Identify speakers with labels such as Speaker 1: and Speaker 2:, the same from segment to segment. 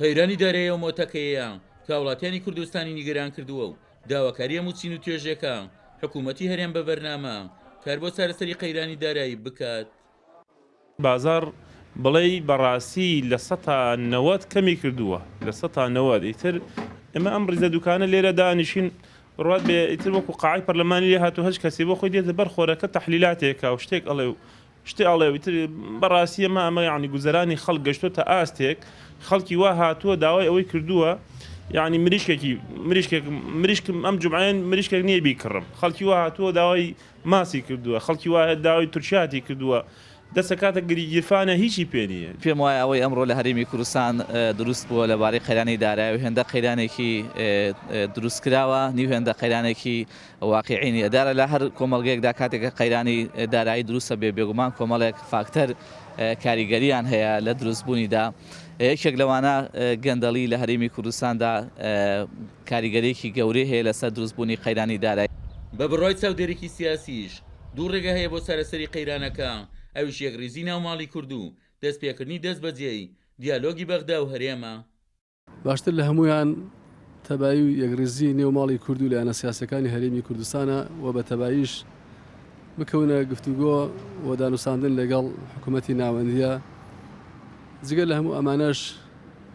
Speaker 1: قەیرانی دارایی ئەو مۆتەکەیە کە وڵاتیانی کوردستانی نیگەران کردووە و داواکاری هەموو چین و توێژەکە حکوومەتی هەرێم بە بەرنامە کار بۆ چارەسەری قەیرانی دارایی بکات.
Speaker 2: بازار بڵێ بەڕاستی لە 90 کەمی کردووە لە 90 ئیتر ئێمە ئەم ڕیزە دوکانە لێرە دانیشین ڕات بێ ئیتر وەکو قاعی پەرلەمانی لێ هاتو هەچ کەسێ بۆ خۆی دێتە بەر خۆرەکە تەحلیلاتێکە و شتێک ئەڵێ و شتێ ئەڵێ ئیتر بەڕاستی ئەمە یعنی گوزەرانی خەڵک گەشتۆتە ئاستێک خەڵکی وا هاتووە داوای ئەوەی کردووە یعنی مریشکم ئەم جومعەیە مریشکێک نییە بیکڕم خەڵکی وا هاتووە داوای ماسی کردووە خەڵکی وایە داوای تورشاتی کردووە دەسە کاتە گریگیرفانە هیچی پێ نییە.
Speaker 3: پێم وایە ئەوەی ئەمڕۆ لە هەرێمی کوردستان دروست بووە لەبارەی قەیرانی دارایی و هێندە قەیرانێکی دروست کراوە نیو هێندە قەیرانێکی واقعینی ئەدارە لە هەر کۆمەڵگەیەکدا کاتێکە قەیرانی دارایی دروستە بێگومان کۆمەڵێک فاکتەر کاریگەریان هەیە لە دروستبوونیدا یەکێک لەوانە گەندەڵی لە هەرێمی کوردستاندا کاریگەریەکی گەورەی هەیە لەسەر دروستبوونی قەیرانی دارایی.
Speaker 1: بە بڕای چاودێرێکی سیاسیش دوو ڕێگە هەیە بۆ چارەسەری قەیرانەکە ئەویش یەکریزی ناوماڵی کورد و دەستپێکردنی دەست بەجێی دیالۆگی بەغدا و هەرێمە.
Speaker 4: باشتر لە هەمویان تەبایی و یەکریزی نێوماڵی کورد و لایەنە سیاسەکانی هەرێمی کوردستانە و بە تەباییش بکەونە گفتوگۆ و دانووساندن لەگەڵ حکوومەتی ناوەندیە جگە لە هەموو ئەمانەش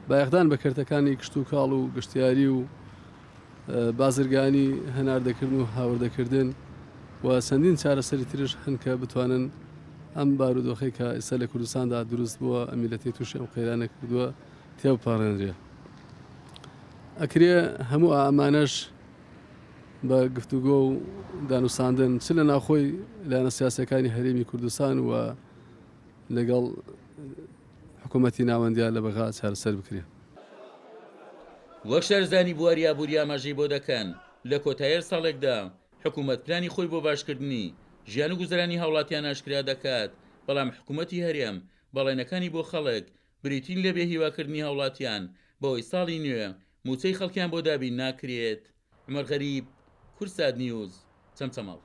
Speaker 4: بایەخدان بە کردەکانی کشت و کاڵ و گشتیاری و بازرگانی هەناردەکردن و هاوردەکردن و چەندین چارەسەری ترش هەن کە بتوانن ئەم بارودۆخەی کە ئێستا لە کوردستاندا دروست بووە ئەمیلەتی تووشی ئەم قەیرانە کردووە تێوپەڕێنرێ. ئەکرێ هەموو ئەمانەش بە گفتوگۆ و دانووساندن چ لە ناوخۆی لایەنە سیاسەکانی هەرێمی کوردستان و لەگەڵ حکوومەتی ناوەندیان لە بەغا چارەسەر بکرێ.
Speaker 1: وەک شارزانی بواری ئابووری ئاماژەی بۆ دەکەن لە کۆتاییەر ساڵێکدا حکوومەت پلانی خۆی بۆ باشکردنی ژیان و گوزەرانی هاوڵاتیان ئاشکرا دەکات بەڵام حکوومەتی هەرێم بەڵێنەکانی بۆ خەڵک بریتین لە بێ هیواکردنی هاوڵاتیان بەوەی ساڵی نوێ موچەی خەڵکیان بۆ دابین ناکرێت. عومەر غەریب، کورسات نیوز، چەمچەماڵ.